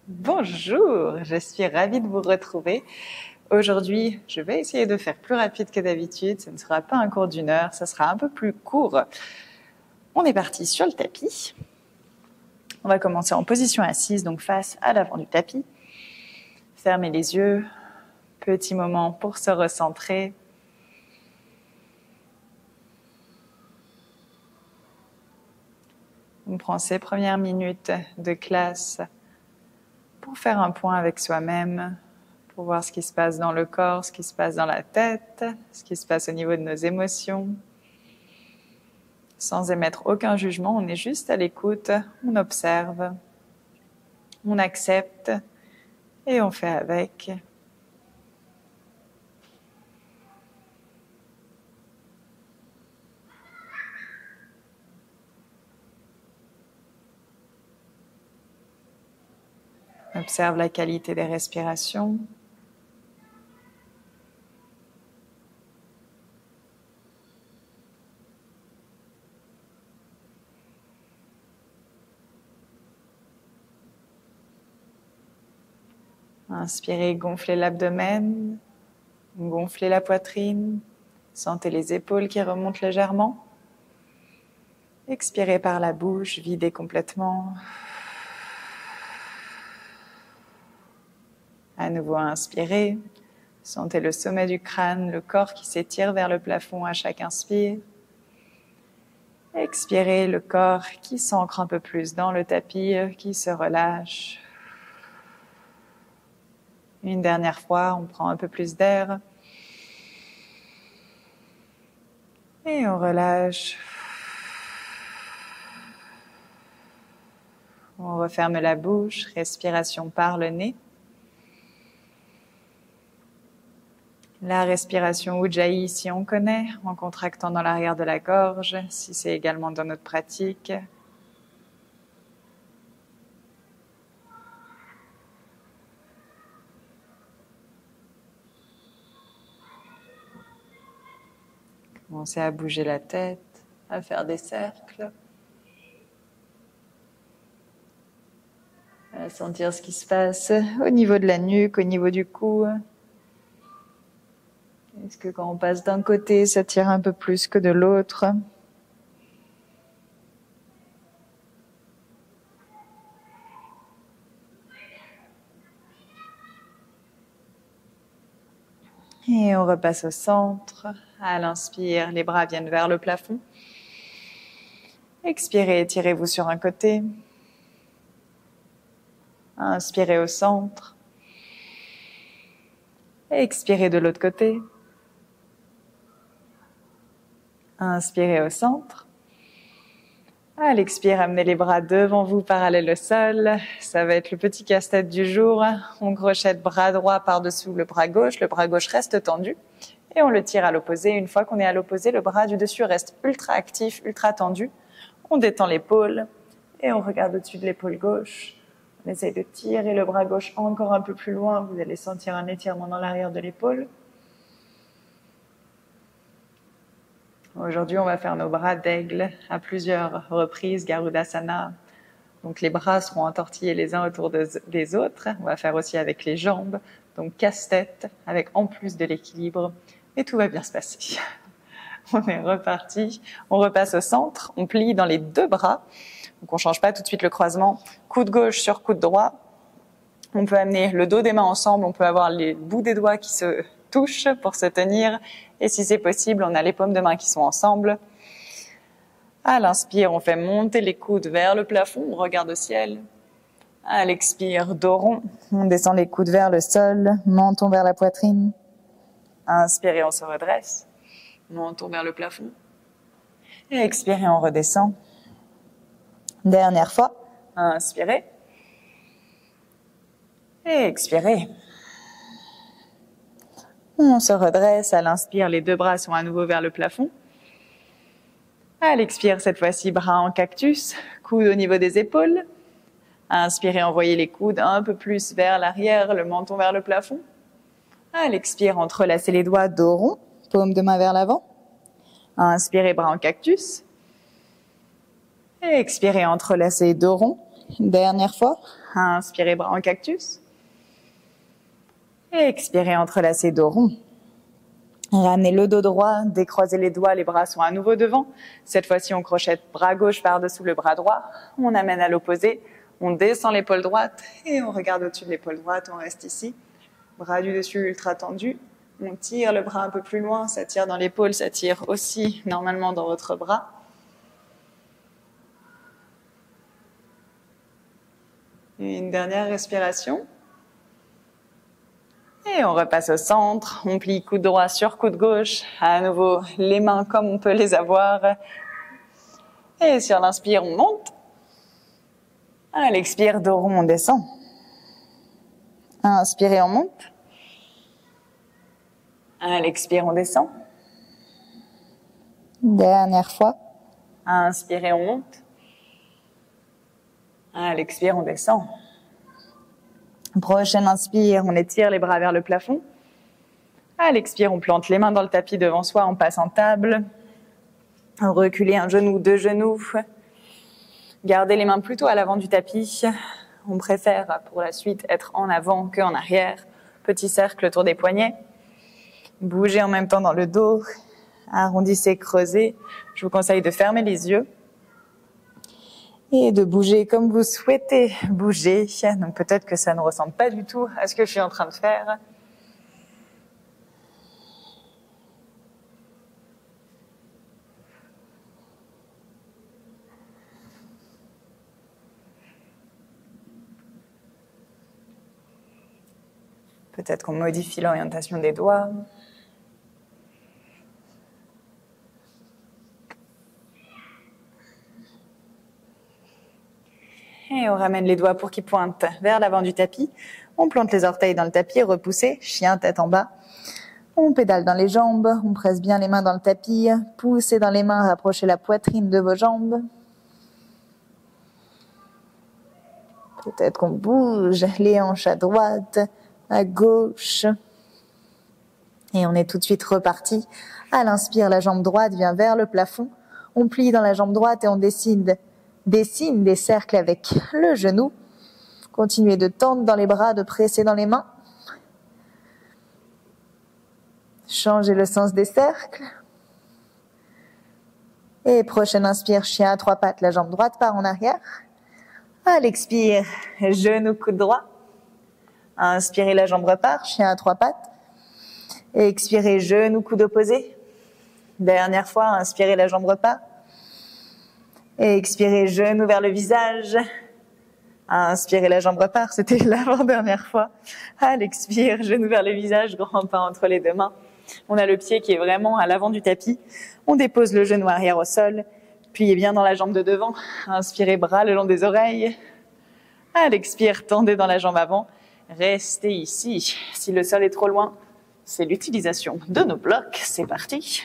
Bonjour, je suis ravie de vous retrouver. Aujourd'hui, je vais essayer de faire plus rapide que d'habitude. Ce ne sera pas un cours d'1 heure, ça sera un peu plus court. On est parti sur le tapis. On va commencer en position assise, donc face à l'avant du tapis. Fermez les yeux. Petit moment pour se recentrer. On prend ces premières minutes de classe pour faire un point avec soi-même, pour voir ce qui se passe dans le corps, ce qui se passe dans la tête, ce qui se passe au niveau de nos émotions. Sans émettre aucun jugement, on est juste à l'écoute, on observe, on accepte et on fait avec. Observe la qualité des respirations. Inspirez, gonflez l'abdomen, gonflez la poitrine, sentez les épaules qui remontent légèrement. Expirez par la bouche, videz complètement. À nouveau, inspirez, sentez le sommet du crâne, le corps qui s'étire vers le plafond à chaque inspire. Expirez, le corps qui s'ancre un peu plus dans le tapis, qui se relâche. Une dernière fois, on prend un peu plus d'air. Et on relâche. On referme la bouche, respiration par le nez. La respiration Ujjayi, si on connaît, en contractant dans l'arrière de la gorge, si c'est également dans notre pratique. Commencez à bouger la tête, à faire des cercles. À sentir ce qui se passe au niveau de la nuque, au niveau du cou. Est-ce que quand on passe d'un côté, ça tire un peu plus que de l'autre? Et on repasse au centre. À l'inspire, les bras viennent vers le plafond. Expirez, étirez-vous sur un côté. Inspirez au centre. Expirez de l'autre côté. Inspirez au centre. À l'expire, amenez les bras devant vous, parallèles au sol. Ça va être le petit casse-tête du jour. On crochette bras droit par-dessous le bras gauche reste tendu. Et on le tire à l'opposé. Une fois qu'on est à l'opposé, le bras du dessus reste ultra actif, ultra tendu. On détend l'épaule et on regarde au-dessus de l'épaule gauche. On essaye de tirer le bras gauche encore un peu plus loin. Vous allez sentir un étirement dans l'arrière de l'épaule. Aujourd'hui, on va faire nos bras d'aigle à plusieurs reprises, Garudasana. Donc les bras seront entortillés les uns autour des autres. On va faire aussi avec les jambes, donc casse-tête, avec en plus de l'équilibre. Et tout va bien se passer. On est reparti. On repasse au centre. On plie dans les deux bras. Donc on ne change pas tout de suite le croisement. Coude gauche sur coude droit. On peut amener le dos des mains ensemble. On peut avoir les bouts des doigts qui se touchent pour se tenir. Et si c'est possible, on a les paumes de main qui sont ensemble. À l'inspire, on fait monter les coudes vers le plafond. On regarde au ciel. À l'expire, dos rond. On descend les coudes vers le sol. Menton vers la poitrine. Inspirez, on se redresse. Menton vers le plafond. Et expirez, on redescend. Dernière fois. Inspirez. Et expirez. On se redresse. À l'inspire, les deux bras sont à nouveau vers le plafond. À l'expire, cette fois-ci, bras en cactus, coude au niveau des épaules. Inspirez, envoyez les coudes un peu plus vers l'arrière, le menton vers le plafond. À l'expire, entrelacez les doigts, dos rond, paume de main vers l'avant. Inspirez, bras en cactus. Et expirez, entrelacez, dos rond. Une dernière fois. Inspirez, bras en cactus. Et expirez, entrelacez dos rond. Ramenez le dos droit, décroisez les doigts, les bras sont à nouveau devant. Cette fois-ci, on crochette bras gauche par-dessous le bras droit. On amène à l'opposé. On descend l'épaule droite et on regarde au-dessus de l'épaule droite. On reste ici. Bras du dessus ultra tendu. On tire le bras un peu plus loin. Ça tire dans l'épaule, ça tire aussi normalement dans votre bras. Et une dernière respiration. Et on repasse au centre, on plie coude droit sur coude gauche, à nouveau les mains comme on peut les avoir. Et sur l'inspire, on monte. À l'expire, dos rond, on descend. Inspirez, on monte. À l'expire, on descend. Dernière fois. Inspirez, on monte. À l'expire, on descend. Prochaine inspire, on étire les bras vers le plafond. À l'expire, on plante les mains dans le tapis devant soi, on passe en table. Reculez un genou, deux genoux. Gardez les mains plutôt à l'avant du tapis. On préfère pour la suite être en avant qu'en arrière. Petit cercle autour des poignets. Bougez en même temps dans le dos. Arrondissez, creusez. Je vous conseille de fermer les yeux. Et de bouger comme vous souhaitez bouger. Donc peut-être que ça ne ressemble pas du tout à ce que je suis en train de faire. Peut-être qu'on modifie l'orientation des doigts. Et on ramène les doigts pour qu'ils pointent vers l'avant du tapis. On plante les orteils dans le tapis, repoussez, chien tête en bas. On pédale dans les jambes, on presse bien les mains dans le tapis. Poussez dans les mains, rapprochez la poitrine de vos jambes. Peut-être qu'on bouge les hanches à droite, à gauche. Et on est tout de suite reparti. À l'inspire, la jambe droite vient vers le plafond. On plie dans la jambe droite et on dessine des cercles avec le genou. Continuez de tendre dans les bras, de presser dans les mains. Changez le sens des cercles. Et prochaine inspire, chien à trois pattes, la jambe droite part en arrière. À l'expire, genou, coude droit. Inspirez, la jambe repart, chien à trois pattes. Et expirez, genou, coude opposé. Dernière fois, inspirez, la jambe repart. Et expirez, genou vers le visage. Inspirez, la jambe repart. C'était l'avant-dernière fois. À l'expire, genou vers le visage, grand pas entre les deux mains. On a le pied qui est vraiment à l'avant du tapis. On dépose le genou arrière au sol. Pliez bien dans la jambe de devant. Inspirez, bras le long des oreilles. À l'expire, tendez dans la jambe avant. Restez ici. Si le sol est trop loin, c'est l'utilisation de nos blocs. C'est parti.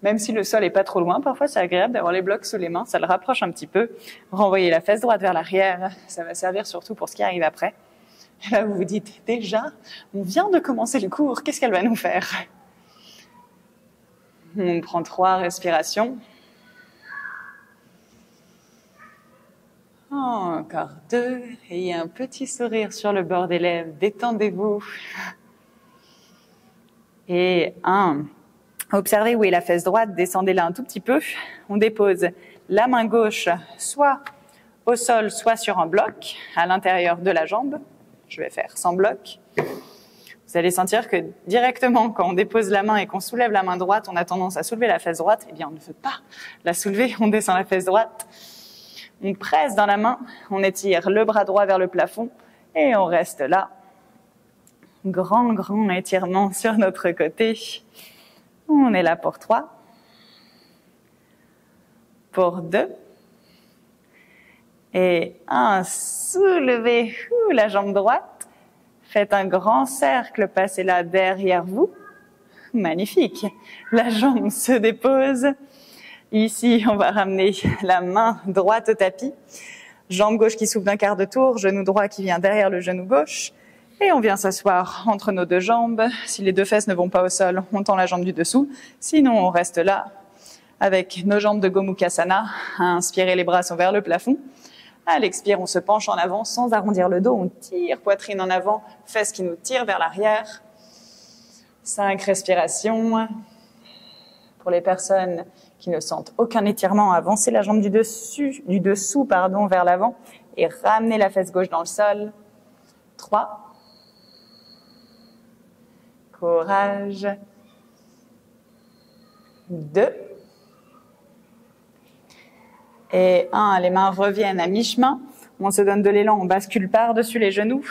Même si le sol est pas trop loin, parfois c'est agréable d'avoir les blocs sous les mains, ça le rapproche un petit peu. Renvoyez la fesse droite vers l'arrière, ça va servir surtout pour ce qui arrive après. Et là, vous vous dites, déjà, on vient de commencer le cours, qu'est-ce qu'elle va nous faire? On prend 3 respirations. Encore 2, et un petit sourire sur le bord des lèvres, détendez-vous. Et 1. Observez où est la fesse droite, descendez-la un tout petit peu. On dépose la main gauche soit au sol, soit sur un bloc à l'intérieur de la jambe. Je vais faire sans bloc. Vous allez sentir que directement, quand on dépose la main et qu'on soulève la main droite, on a tendance à soulever la fesse droite. Eh bien, on ne veut pas la soulever, on descend la fesse droite. On presse dans la main, on étire le bras droit vers le plafond et on reste là. Grand étirement sur notre côté. On est là pour 3, pour 2, et 1, soulevez la jambe droite, faites un grand cercle, passez-la derrière vous, magnifique, la jambe se dépose, ici on va ramener la main droite au tapis, jambe gauche qui s'ouvre d'un quart de tour, genou droit qui vient derrière le genou gauche, et on vient s'asseoir entre nos 2 jambes. Si les 2 fesses ne vont pas au sol, on tend la jambe du dessous. Sinon, on reste là avec nos jambes de Gomukhasana. Inspirez, les bras sont vers le plafond. À l'expire, on se penche en avant sans arrondir le dos. On tire poitrine en avant, fesses qui nous tirent vers l'arrière. 5 respirations. Pour les personnes qui ne sentent aucun étirement, avancez la jambe du dessous vers l'avant et ramenez la fesse gauche dans le sol. 3. Courage. 2. Et 1, les mains reviennent à mi-chemin. On se donne de l'élan, on bascule par-dessus les genoux.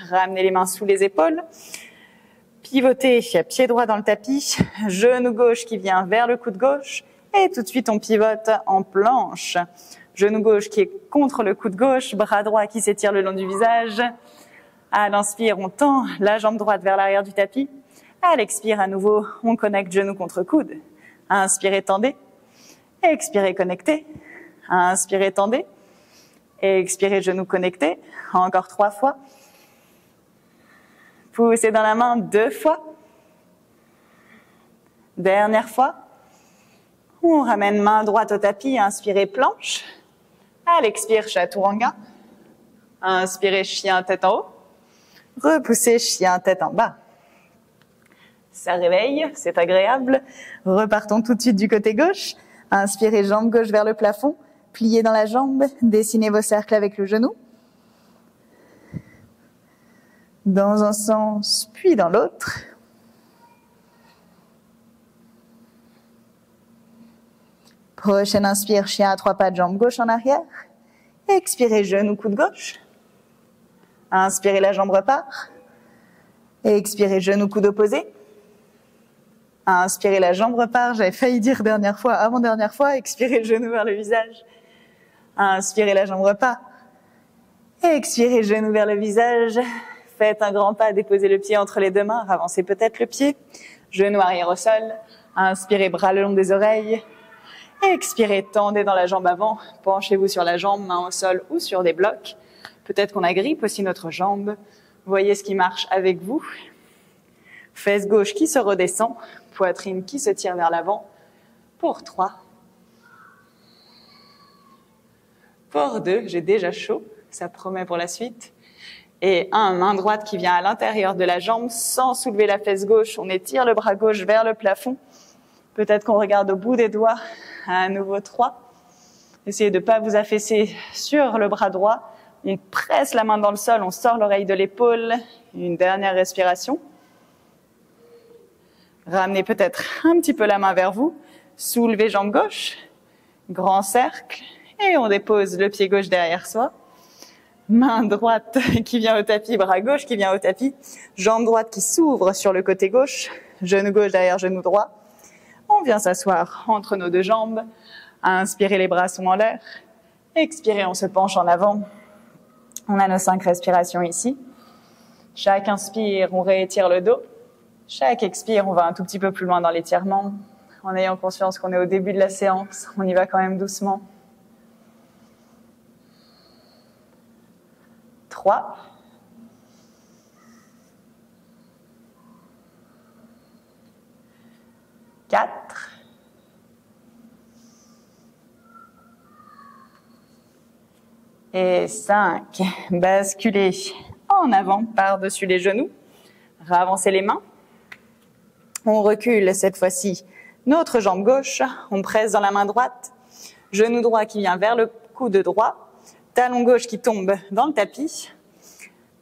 Ramenez les mains sous les épaules. Pivotez, pied droit dans le tapis, genou gauche qui vient vers le coude gauche. Et tout de suite, on pivote en planche. Genou gauche qui est contre le coude gauche, bras droit qui s'étire le long du visage. À l'inspire, on tend la jambe droite vers l'arrière du tapis. À l'expire, à nouveau, on connecte genou contre coude. Inspirez, tendez. Expirez, connectez. Inspirez, tendez. Expirez, genou connecté. Encore 3 fois. Poussez dans la main 2 fois. Dernière fois. On ramène main droite au tapis. Inspirez, planche. À l'expire, chaturanga. Inspirez, chien, tête en haut. Repoussez, chien, tête en bas. Ça réveille, c'est agréable. Repartons tout de suite du côté gauche. Inspirez, jambe gauche vers le plafond. Pliez dans la jambe. Dessinez vos cercles avec le genou. Dans un sens, puis dans l'autre. Prochaine inspire, chien à 3 pattes, jambe gauche en arrière. Expirez, genou, coude gauche. Inspirez, la jambe repart. Expirez, genou, coude opposé. Inspirez, la jambe repart. J'avais failli dire dernière fois, avant-dernière fois. Expirez, le genou vers le visage. Inspirez, la jambe repart. Expirez, genou vers le visage. Faites un grand pas, déposez le pied entre les 2 mains. Avancez peut-être le pied. Genou arrière au sol. Inspirez, bras le long des oreilles. Expirez, tendez dans la jambe avant. Penchez-vous sur la jambe, main au sol ou sur des blocs. Peut-être qu'on agrippe aussi notre jambe. Voyez ce qui marche avec vous. Fesse gauche qui se redescend. Poitrine qui se tire vers l'avant. Pour 3. Pour 2, j'ai déjà chaud. Ça promet pour la suite. Et 1, main droite qui vient à l'intérieur de la jambe sans soulever la fesse gauche. On étire le bras gauche vers le plafond. Peut-être qu'on regarde au bout des doigts. À nouveau 3. Essayez de ne pas vous affaisser sur le bras droit. On presse la main dans le sol, on sort l'oreille de l'épaule. Une dernière respiration. Ramenez peut-être un petit peu la main vers vous. Soulevez jambe gauche. Grand cercle. Et on dépose le pied gauche derrière soi. Main droite qui vient au tapis, bras gauche qui vient au tapis. Jambe droite qui s'ouvre sur le côté gauche. Genou gauche derrière genou droit. On vient s'asseoir entre nos 2 jambes. Inspirez, les bras sont en l'air. Expirez, on se penche en avant. On a nos 5 respirations ici. Chaque inspire, on réétire le dos. Chaque expire, on va un tout petit peu plus loin dans l'étirement. En ayant conscience qu'on est au début de la séance, on y va quand même doucement. 3. 4. Et 5. Basculez en avant par-dessus les genoux. Ravancez les mains. On recule cette fois-ci notre jambe gauche. On presse dans la main droite. Genou droit qui vient vers le coude droit. Talon gauche qui tombe dans le tapis.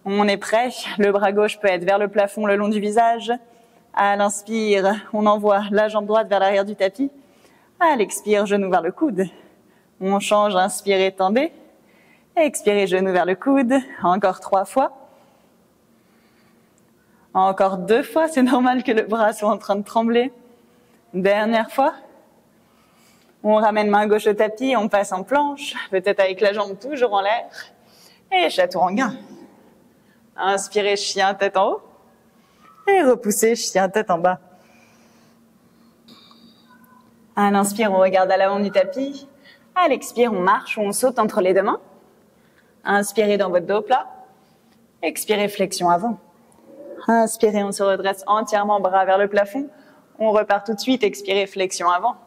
On est prêt. Le bras gauche peut être vers le plafond le long du visage. À l'inspire, on envoie la jambe droite vers l'arrière du tapis. À l'expire, genou vers le coude. On change, inspirez, tendez. Expirez, genou vers le coude. Encore 3 fois. Encore 2 fois, c'est normal que le bras soit en train de trembler. Dernière fois. On ramène main gauche au tapis, on passe en planche, peut-être avec la jambe toujours en l'air. Et chaturanga. Inspirez, chien, tête en haut. Et repoussez, chien, tête en bas. À l'inspire, on regarde à l'avant du tapis. À l'expire, on marche ou on saute entre les 2 mains. Inspirez dans votre dos plat. Expirez, flexion avant. Inspirez, on se redresse entièrement, bras vers le plafond. On repart tout de suite, expirez, flexion avant.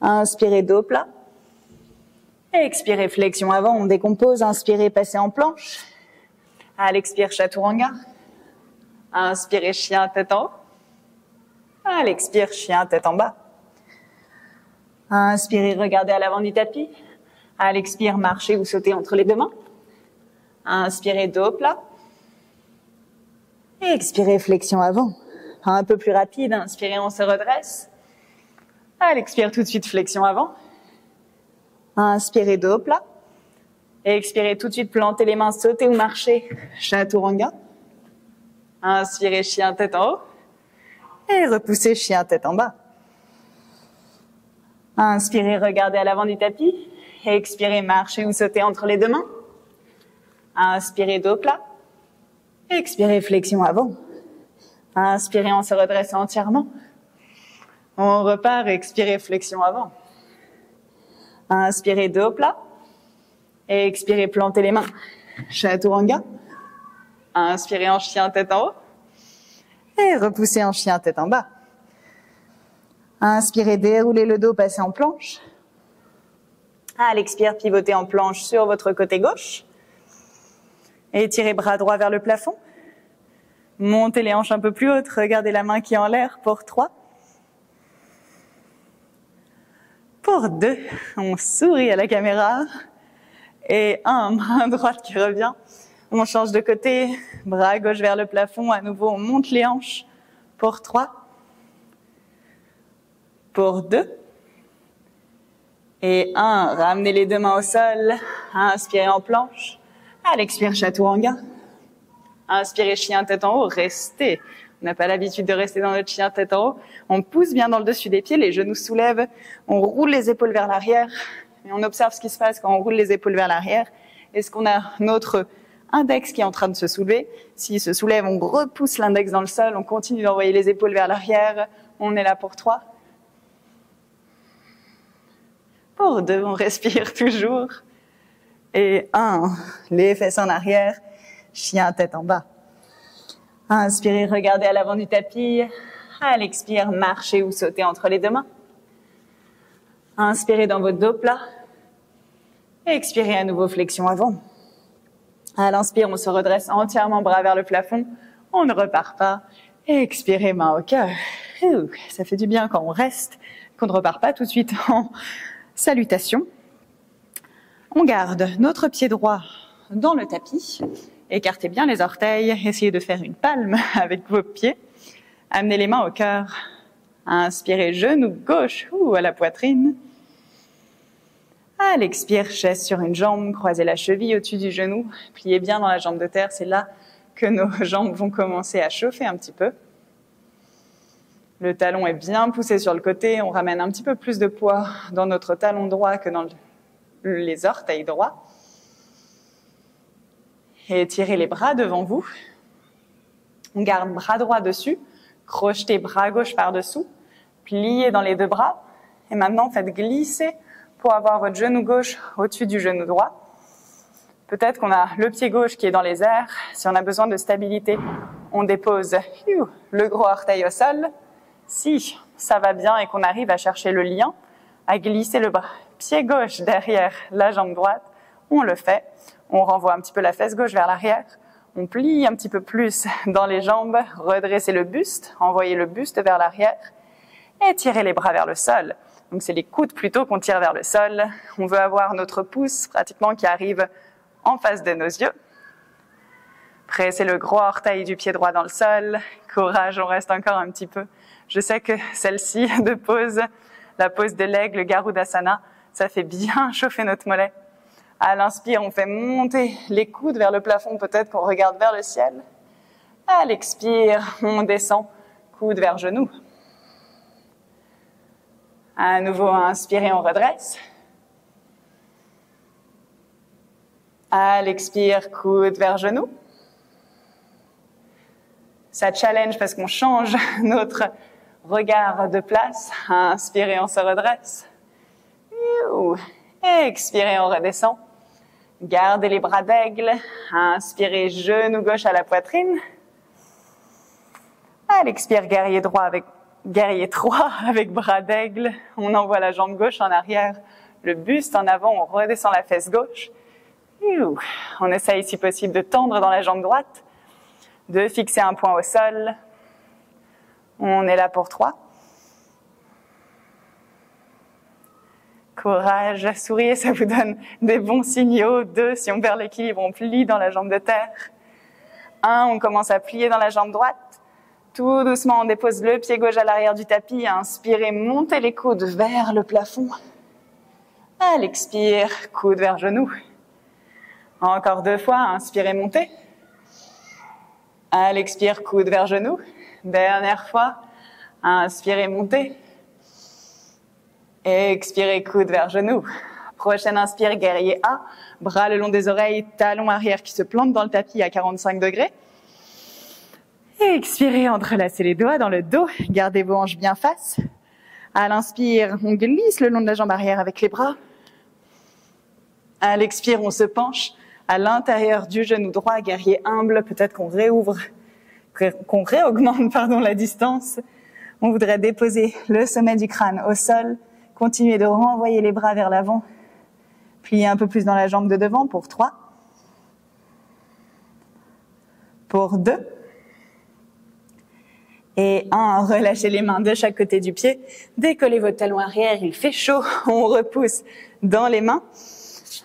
Inspirez, dos plat. Expirez, flexion avant, on décompose. Inspirez, passez en planche. À l'expire, chaturanga. Inspirez, chien, tête en haut. À l'expire, chien, tête en bas. Inspirez, regardez à l'avant du tapis. À l'expire, marchez ou sautez entre les deux mains. Inspirez, dos plat. Et expirez, flexion avant. Un peu plus rapide, inspirez, on se redresse. À l'expire, tout de suite, flexion avant. Inspirez, dos plat. Et expirez, tout de suite, plantez les mains, sautez ou marchez. Chaturanga. Inspirez, chien, tête en haut. Et repoussez, chien, tête en bas. Inspirez, regardez à l'avant du tapis. Et expirez, marchez ou sautez entre les deux mains. Inspirez, dos plat. Expirez, flexion avant. Inspirez, on se redresse entièrement. On repart, expirez, flexion avant. Inspirez, dos plat. Et expirez, plantez les mains. Chaturanga. Inspirez en chien, tête en haut. Et repoussez en chien, tête en bas. Inspirez, déroulez le dos, passez en planche. À l'expire, pivotez en planche sur votre côté gauche. Étirez bras droit vers le plafond. Montez les hanches un peu plus hautes. Regardez la main qui est en l'air pour 3. Pour 2, on sourit à la caméra. Et 1, main droite qui revient. On change de côté, bras gauche vers le plafond. À nouveau, on monte les hanches pour 3. Pour 2. Et 1, ramenez les deux mains au sol. Inspirez en planche. À l'expire, chaturanga. Inspirez, chien, tête en haut. Restez. On n'a pas l'habitude de rester dans notre chien, tête en haut. On pousse bien dans le dessus des pieds, les genoux soulèvent. On roule les épaules vers l'arrière. Et on observe ce qui se passe quand on roule les épaules vers l'arrière. Est-ce qu'on a notre index qui est en train de se soulever? S'il se soulève, on repousse l'index dans le sol. On continue d'envoyer les épaules vers l'arrière. On est là pour 3. Pour 2, on respire toujours. Et 1, les fesses en arrière, chien, tête en bas. Inspirez, regardez à l'avant du tapis. À l'expire, marchez ou sautez entre les deux mains. Inspirez dans votre dos plat. Expirez à nouveau, flexion avant. À l'inspire, on se redresse entièrement, bras vers le plafond. On ne repart pas. Expirez, main au cœur. Ça fait du bien quand on reste, qu'on ne repart pas tout de suite en salutation. On garde notre pied droit dans le tapis. Écartez bien les orteils. Essayez de faire une palme avec vos pieds. Amenez les mains au cœur. Inspirez, genou gauche à la poitrine. À l'expire, chaise sur une jambe. Croisez la cheville au-dessus du genou. Pliez bien dans la jambe de terre. C'est là que nos jambes vont commencer à chauffer un petit peu. Le talon est bien poussé sur le côté. On ramène un petit peu plus de poids dans notre talon droit que dans les orteils droits. Et étirez les bras devant vous. On garde bras droit dessus. Crochetez bras gauche par-dessous. Pliez dans les deux bras. Et maintenant, faites glisser pour avoir votre genou gauche au-dessus du genou droit. Peut-être qu'on a le pied gauche qui est dans les airs. Si on a besoin de stabilité, on dépose le gros orteil au sol. Si ça va bien et qu'on arrive à chercher le lien, à glisser le pied gauche derrière la jambe droite, on le fait. On renvoie un petit peu la fesse gauche vers l'arrière. On plie un petit peu plus dans les jambes, redressez le buste, envoyez le buste vers l'arrière et tirez les bras vers le sol. Donc c'est les coudes plutôt qu'on tire vers le sol. On veut avoir notre pouce pratiquement qui arrive en face de nos yeux. Pressez le gros orteil du pied droit dans le sol. Courage, on reste encore un petit peu. Je sais que celle-ci de pause, la pose de l'aigle, le Garudasana, ça fait bien chauffer notre mollet. À l'inspire, on fait monter les coudes vers le plafond, peut-être qu'on regarde vers le ciel. À l'expire, on descend, coude vers genou. À nouveau, inspirez, on redresse. À l'expire, coude vers genou. Ça challenge parce qu'on change notre regard de place. Inspirez, on se redresse. Expirez, on redescend. Gardez les bras d'aigle. Inspirez, genou gauche à la poitrine. À l'expire, guerrier 3 avec bras d'aigle. On envoie la jambe gauche en arrière, le buste en avant, on redescend la fesse gauche. On essaye si possible de tendre dans la jambe droite, de fixer un point au sol. On est là pour 3. Courage, souriez, ça vous donne des bons signaux. 2, si on perd l'équilibre, on plie dans la jambe de terre. 1, on commence à plier dans la jambe droite. Tout doucement, on dépose le pied gauche à l'arrière du tapis. Inspirez, montez les coudes vers le plafond. À l'expire, coude vers genou. Encore 2 fois, inspirez, montez. À l'expire, coude vers genou. Dernière fois, inspirez, montez. Expirez, coude vers genou. Prochaine inspire, guerrier A. Bras le long des oreilles, talons arrière qui se plantent dans le tapis à 45 degrés. Expirez, entrelacez les doigts dans le dos. Gardez vos hanches bien face. À l'inspire, on glisse le long de la jambe arrière avec les bras. À l'expire, on se penche à l'intérieur du genou droit, guerrier humble. Peut-être qu'on réaugmente la distance. On voudrait déposer le sommet du crâne au sol. Continuez de renvoyer les bras vers l'avant. Pliez un peu plus dans la jambe de devant pour 3. Pour 2. Et 1, relâchez les mains de chaque côté du pied. Décollez votre talon arrière, il fait chaud. On repousse dans les mains.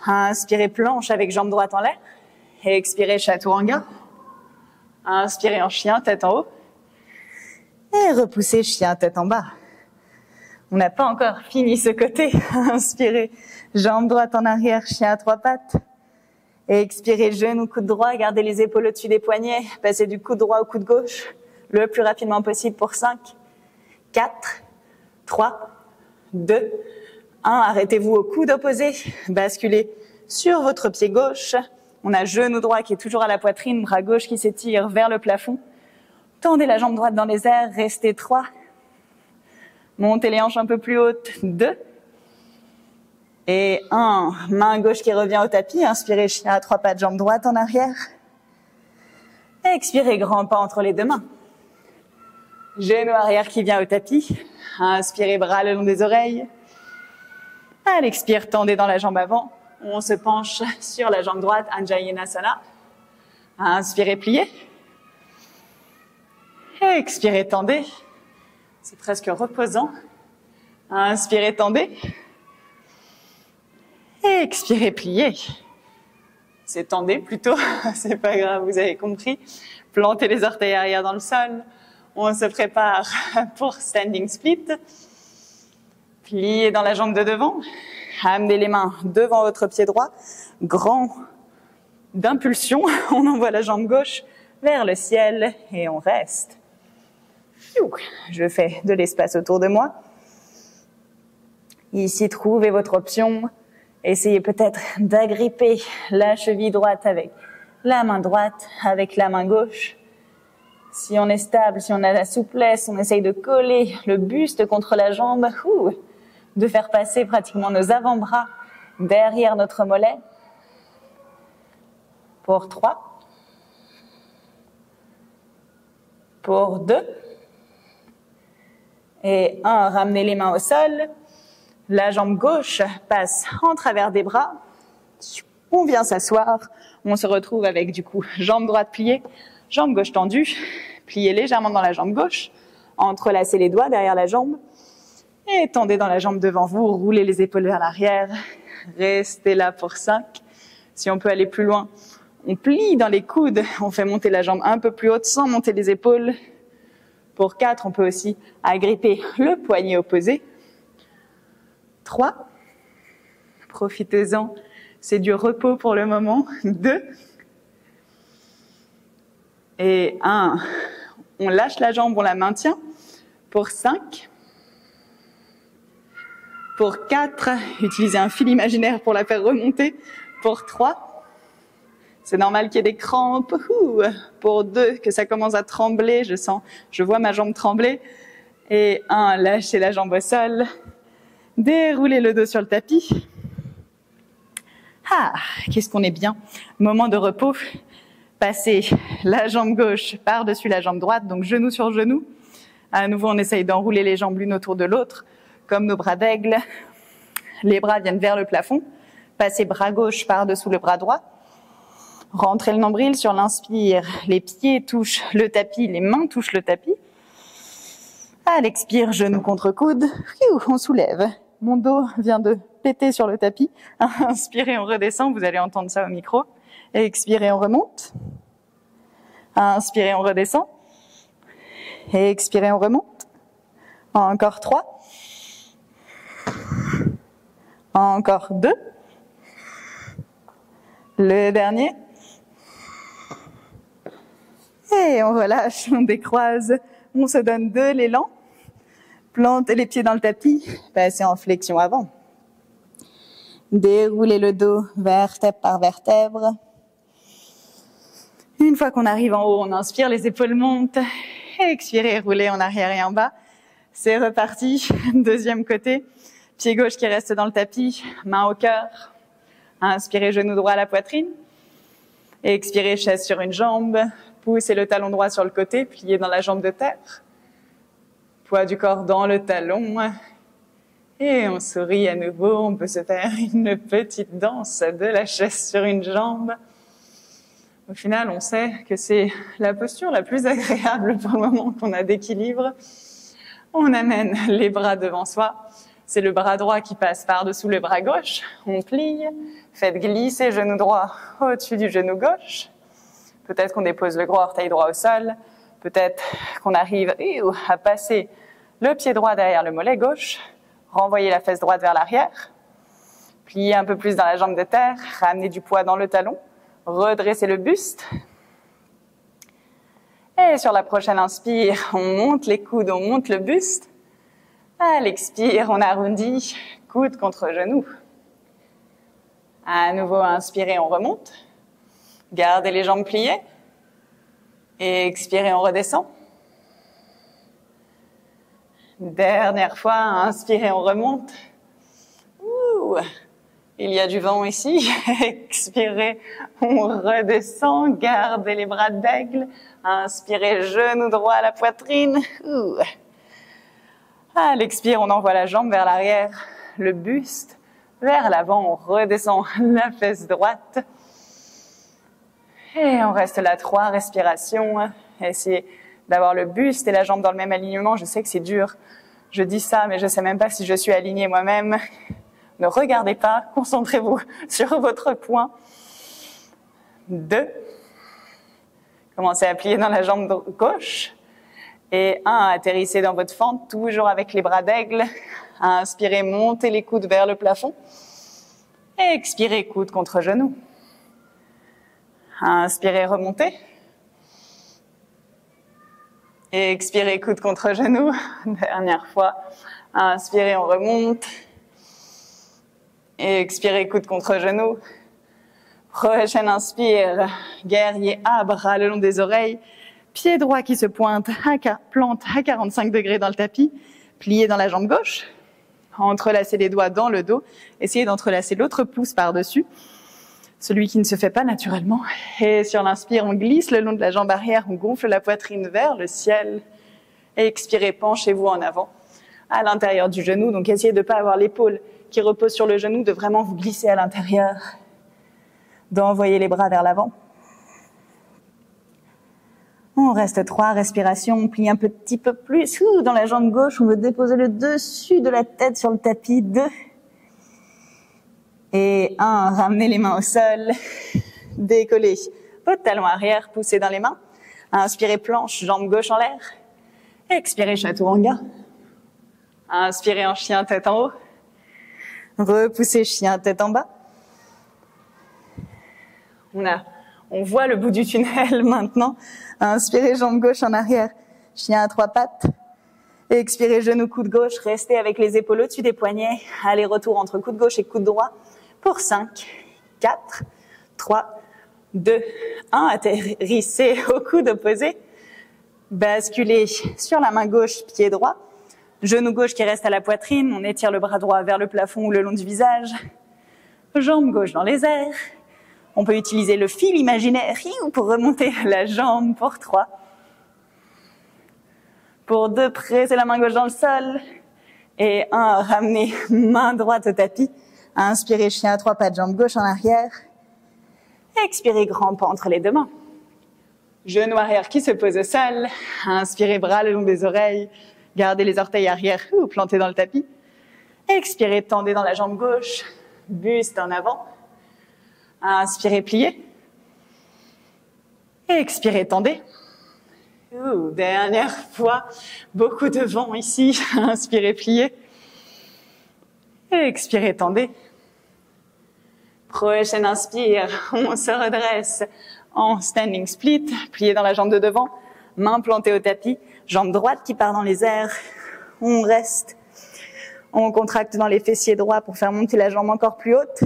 Inspirez, planche avec jambe droite en l'air. Et expirez, chaturanga. Inspirez en chien, tête en haut. Et repoussez, chien, tête en bas. On n'a pas encore fini ce côté. Inspirez, jambe droite en arrière, chien à 3 pattes. Et expirez, genou, coude droit. Gardez les épaules au-dessus des poignets. Passez du coude droit au coude gauche le plus rapidement possible pour 5, 4, 3, 2, 1. Arrêtez-vous au coude opposé. Basculez sur votre pied gauche. On a genou droit qui est toujours à la poitrine, bras gauche qui s'étire vers le plafond. Tendez la jambe droite dans les airs. Restez 3. Montez les hanches un peu plus hautes. 2. Et 1. Main gauche qui revient au tapis. Inspirez, chien à 3 pattes, jambe droite en arrière. Expirez, grand pas entre les 2 mains. Genou arrière qui vient au tapis. Inspirez, bras le long des oreilles. À l'expire, tendez dans la jambe avant. On se penche sur la jambe droite, Anjayanasana. Inspirez, pliez. Expirez, tendez. C'est presque reposant. Inspirez, tendez. Expirez, pliez. C'est tendez plutôt, c'est pas grave, vous avez compris. Plantez les orteils arrière dans le sol. On se prépare pour standing split. Pliez dans la jambe de devant. Amenez les mains devant votre pied droit. Grand d'impulsion, on envoie la jambe gauche vers le ciel et on reste. Je fais de l'espace autour de moi. Ici, trouvez votre option. Essayez peut-être d'agripper la cheville droite avec la main droite, avec la main gauche. Si on est stable, si on a la souplesse, on essaye de coller le buste contre la jambe, de faire passer pratiquement nos avant-bras derrière notre mollet. Pour 3. Pour 2. Et 1, ramenez les mains au sol. La jambe gauche passe en travers des bras. On vient s'asseoir. On se retrouve avec du coup jambe droite pliée, jambe gauche tendue. Pliez légèrement dans la jambe gauche. Entrelacez les doigts derrière la jambe. Et tendez dans la jambe devant vous. Roulez les épaules vers l'arrière. Restez là pour 5. Si on peut aller plus loin, on plie dans les coudes. On fait monter la jambe un peu plus haute sans monter les épaules. Pour 4, on peut aussi agripper le poignet opposé. 3. Profitez-en. C'est du repos pour le moment. 2. Et 1. On lâche la jambe, on la maintient. Pour 5. Pour 4. Utilisez un fil imaginaire pour la faire remonter. Pour 3. C'est normal qu'il y ait des crampes. Pour 2, que ça commence à trembler. Je vois ma jambe trembler. Et 1. Lâchez la jambe au sol. Déroulez le dos sur le tapis. Qu'est-ce qu'on est bien. Moment de repos. Passez la jambe gauche par-dessus la jambe droite, donc genou sur genou. À nouveau, on essaye d'enrouler les jambes l'une autour de l'autre, comme nos bras d'aigle. Les bras viennent vers le plafond. Passez bras gauche par-dessous le bras droit. Rentrez le nombril sur l'inspire. Les pieds touchent le tapis, les mains touchent le tapis. À l'expire, genou contre coude. On soulève. Mon dos vient de péter sur le tapis. Inspirez, on redescend. Vous allez entendre ça au micro. Expirez, on remonte. Inspirez, on redescend. Expirez, on remonte. Encore 3. Encore 2. Le dernier. Et on relâche, on décroise, on se donne de l'élan. Plantez les pieds dans le tapis, passez en flexion avant. Déroulez le dos vertèbre par vertèbre. Une fois qu'on arrive en haut, on inspire, les épaules montent. Expirez, roulez en arrière et en bas. C'est reparti. Deuxième côté. Pied gauche qui reste dans le tapis, main au cœur. Inspirez, genou droit à la poitrine. Expirez, chaise sur une jambe. Poussez le talon droit sur le côté, plié dans la jambe de terre. Poids du corps dans le talon. Et on sourit à nouveau. On peut se faire une petite danse de la chaise sur une jambe. Au final, on sait que c'est la posture la plus agréable pour le moment qu'on a d'équilibre. On amène les bras devant soi. C'est le bras droit qui passe par-dessous le bras gauche. On plie. Faites glisser genou droit au-dessus du genou gauche. Peut-être qu'on dépose le gros orteil droit au sol. Peut-être qu'on arrive à passer le pied droit derrière le mollet gauche. Renvoyez la fesse droite vers l'arrière. Pliez un peu plus dans la jambe de terre. Ramenez du poids dans le talon. Redressez le buste. Et sur la prochaine inspire, on monte les coudes, on monte le buste. À l'expire, on arrondit, coude contre genou. À nouveau, inspirez, on remonte. Gardez les jambes pliées. Et expirez, on redescend. Dernière fois, inspirez, on remonte. Ouh, il y a du vent ici. Expirez, on redescend. Gardez les bras d'aigle. Inspirez, genou droit à la poitrine. Ouh. À l'expire, on envoie la jambe vers l'arrière, le buste vers l'avant. On redescend la fesse droite. Et on reste là 3 respirations. Essayez d'avoir le buste et la jambe dans le même alignement. Je sais que c'est dur. Je dis ça, mais je sais même pas si je suis alignée moi-même. Ne regardez pas. Concentrez-vous sur votre point. 2. Commencez à plier dans la jambe gauche. Et 1, atterrissez dans votre fente, toujours avec les bras d'aigle. Inspirez, montez les coudes vers le plafond. Et expirez, coude contre genou. Inspirez, remontez. Et expirez, coude contre genou. Dernière fois. Inspirez, on remonte. Et expirez, coude contre genou. Prochaine inspire, guerrier A, bras le long des oreilles. Pied droit qui se pointe, plante à 45 degrés dans le tapis, plié dans la jambe gauche. Entrelacez les doigts dans le dos. Essayez d'entrelacer l'autre pouce par-dessus, celui qui ne se fait pas naturellement. Et sur l'inspire, on glisse le long de la jambe arrière, on gonfle la poitrine vers le ciel. Et expirez, penchez-vous en avant, à l'intérieur du genou. Donc essayez de ne pas avoir l'épaule qui repose sur le genou, de vraiment vous glisser à l'intérieur, d'envoyer les bras vers l'avant. On reste 3 respirations, on plie un petit peu plus. Dans la jambe gauche, on veut déposer le dessus de la tête sur le tapis. 2. Et 1, ramenez les mains au sol. Décollez votre talon arrière, poussez dans les mains. Inspirez, planche, jambe gauche en l'air. Expirez, chaturanga. Inspirez en chien, tête en haut. Repoussez, chien, tête en bas. On voit le bout du tunnel maintenant. Inspirez, jambe gauche en arrière, chien à 3 pattes. Expirez, genou, coude gauche. Restez avec les épaules au-dessus des poignets. Aller-retour entre coude gauche et coude droit pour 5, 4, 3, 2, 1. Atterrissez au coude opposé. Basculez sur la main gauche, pied droit. Genou gauche qui reste à la poitrine. On étire le bras droit vers le plafond ou le long du visage. Jambe gauche dans les airs. On peut utiliser le fil imaginaire pour remonter la jambe pour 3. Pour 2, pressez la main gauche dans le sol. Et 1, ramenez main droite au tapis. Inspirez, chien à 3 pattes, jambe gauche en arrière. Expirez, grand pas entre les deux mains. Genou arrière qui se pose au sol. Inspirez, bras le long des oreilles. Gardez les orteils arrière ou plantés dans le tapis. Expirez, tendez dans la jambe gauche. Buste en avant. Inspirez, pliez. Expirez, tendez. Dernière fois. Beaucoup de vent ici. Inspirez, pliez. Expirez, tendez. Prochaine inspire, on se redresse en standing split, plié dans la jambe de devant, main plantée au tapis, jambe droite qui part dans les airs. On reste, on contracte dans les fessiers droits pour faire monter la jambe encore plus haute.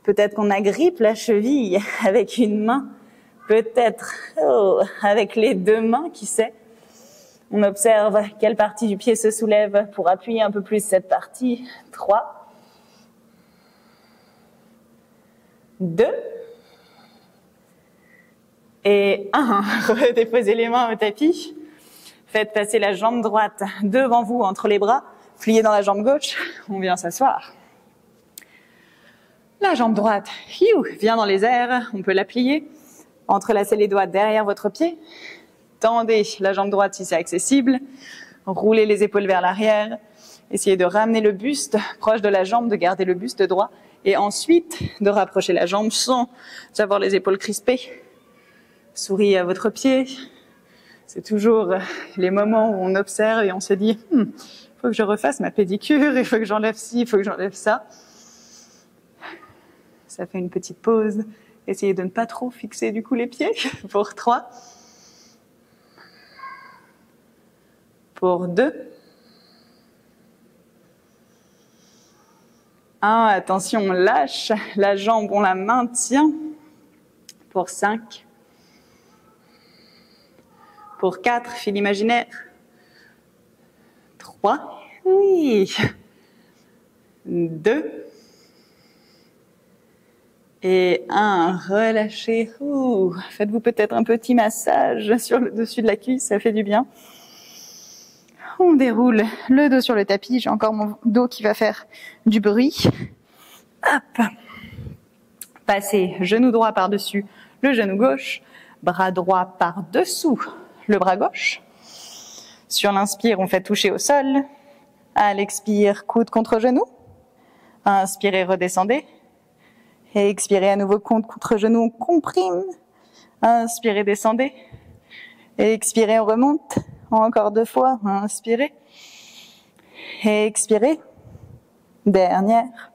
Peut-être qu'on agrippe la cheville avec une main, peut-être avec les deux mains, qui sait. On observe quelle partie du pied se soulève pour appuyer un peu plus cette partie. 3, 2 et 1. Redéposez les mains au tapis. Faites passer la jambe droite devant vous entre les bras. Pliez dans la jambe gauche. On vient s'asseoir. La jambe droite vient dans les airs. On peut la plier. Entrelacez les doigts derrière votre pied. Tendez la jambe droite si c'est accessible. Roulez les épaules vers l'arrière. Essayez de ramener le buste proche de la jambe, de garder le buste droit. Et ensuite, de rapprocher la jambe sans avoir les épaules crispées. Souriez à votre pied. C'est toujours les moments où on observe et on se dit « il faut que je refasse ma pédicure, il faut que j'enlève ci, il faut que j'enlève ça ». Ça fait une petite pause. Essayez de ne pas trop fixer du coup les pieds. Pour 3. Pour 2. 1, attention, on lâche la jambe, on la maintient. Pour 5. Pour 4, fil imaginaire. 3, oui. 2. Et 1, relâchez. Faites-vous peut-être un petit massage sur le dessus de la cuisse, ça fait du bien. On déroule le dos sur le tapis. J'ai encore mon dos qui va faire du bruit. Hop. Passez genou droit par-dessus le genou gauche. Bras droit par-dessous le bras gauche. Sur l'inspire, on fait toucher au sol. À l'expire, coude contre genou. Inspirez, redescendez. Et expirez à nouveau, coude contre genou, on comprime. Inspirez, descendez. Et expirez, on remonte. Encore 2 fois. Inspirez. Et expirez. Dernière.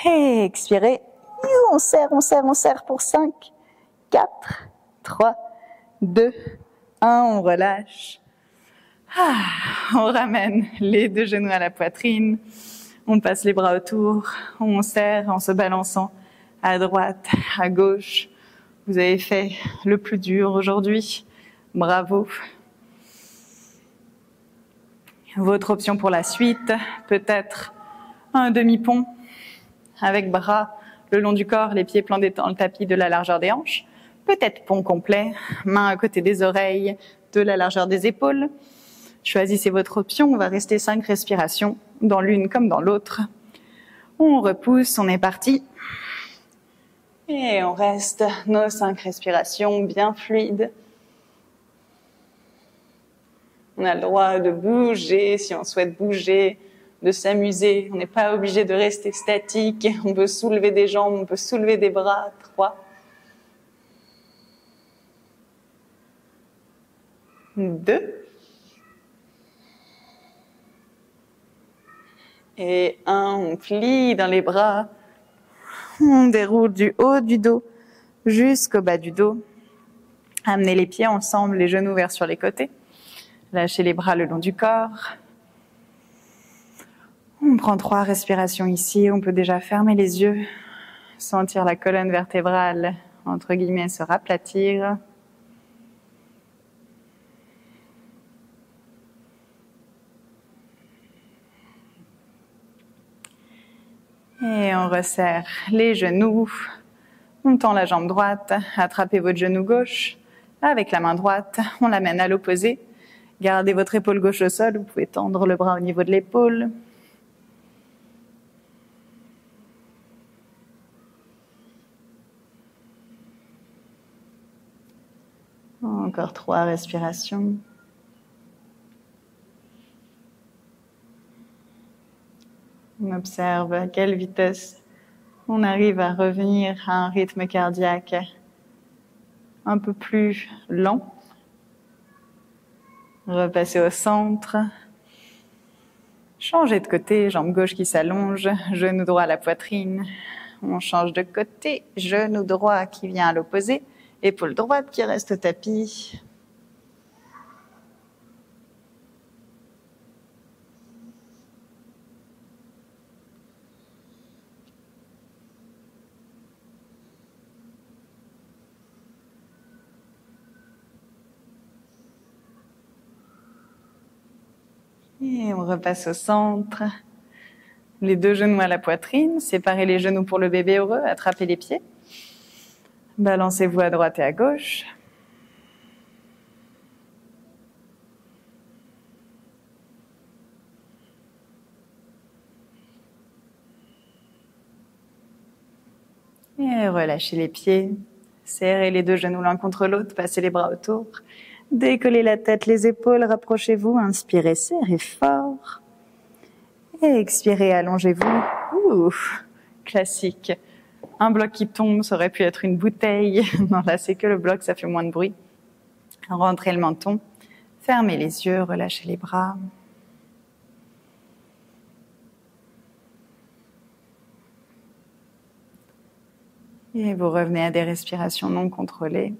Et expirez. On serre, on serre, on serre pour 5, 4, 3, 2, 1. On relâche. On ramène les 2 genoux à la poitrine. On passe les bras autour. On serre en se balançant à droite, à gauche. Vous avez fait le plus dur aujourd'hui. Bravo. Votre option pour la suite, peut-être un demi-pont avec bras le long du corps, les pieds plantés dans le tapis de la largeur des hanches. Peut-être pont complet, mains à côté des oreilles, de la largeur des épaules. Choisissez votre option, on va rester 5 respirations, dans l'une comme dans l'autre. On repousse, on est parti. Et on reste nos 5 respirations bien fluides. On a le droit de bouger si on souhaite bouger, de s'amuser. On n'est pas obligé de rester statique. On peut soulever des jambes, on peut soulever des bras. 3. 2. Et 1, on plie dans les bras. On déroule du haut du dos jusqu'au bas du dos. Amenez les pieds ensemble, les genoux vers sur les côtés. Lâchez les bras le long du corps. On prend 3 respirations ici. On peut déjà fermer les yeux, sentir la colonne vertébrale, entre guillemets, se raplatir. Et on resserre les genoux. On tend la jambe droite. Attrapez votre genou gauche. Avec la main droite, on l'amène à l'opposé. Gardez votre épaule gauche au sol, vous pouvez tendre le bras au niveau de l'épaule. Encore 3 respirations. On observe à quelle vitesse on arrive à revenir à un rythme cardiaque un peu plus lent. Repasser au centre. Changer de côté, jambe gauche qui s'allonge, genou droit à la poitrine. On change de côté, genou droit qui vient à l'opposé, épaule droite qui reste au tapis. Et on repasse au centre. Les 2 genoux à la poitrine, séparez les genoux pour le bébé heureux, attrapez les pieds. Balancez-vous à droite et à gauche. Et relâchez les pieds. Serrez les 2 genoux l'un contre l'autre, passez les bras autour. Décollez la tête, les épaules, rapprochez-vous. Inspirez, serrez fort. Et expirez, allongez-vous. Classique. Un bloc qui tombe, ça aurait pu être une bouteille. Non, là, c'est que le bloc, ça fait moins de bruit. Rentrez le menton. Fermez les yeux, relâchez les bras. Et vous revenez à des respirations non contrôlées.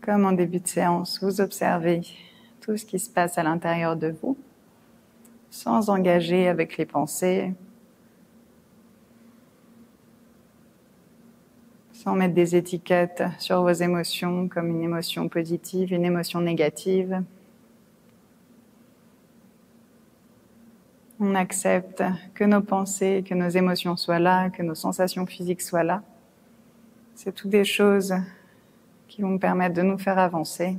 Comme en début de séance, vous observez tout ce qui se passe à l'intérieur de vous, sans engager avec les pensées, sans mettre des étiquettes sur vos émotions comme une émotion positive, une émotion négative. On accepte que nos pensées, que nos émotions soient là, que nos sensations physiques soient là. C'est toutes des choses qui vont nous permettre de nous faire avancer,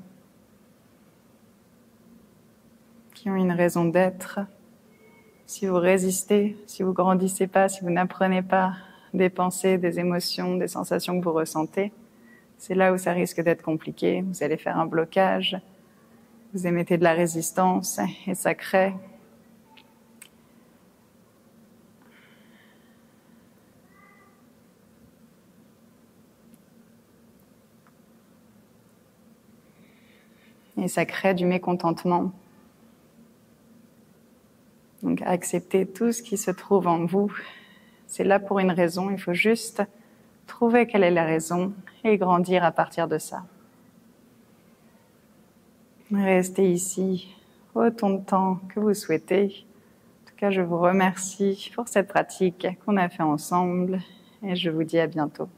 qui ont une raison d'être. Si vous résistez, si vous grandissez pas, si vous n'apprenez pas des pensées, des émotions, des sensations que vous ressentez, c'est là où ça risque d'être compliqué. Vous allez faire un blocage, vous émettez de la résistance et ça crée du mécontentement. Donc, acceptez tout ce qui se trouve en vous. C'est là pour une raison. Il faut juste trouver quelle est la raison et grandir à partir de ça. Restez ici autant de temps que vous souhaitez. En tout cas, je vous remercie pour cette pratique qu'on a fait ensemble et je vous dis à bientôt.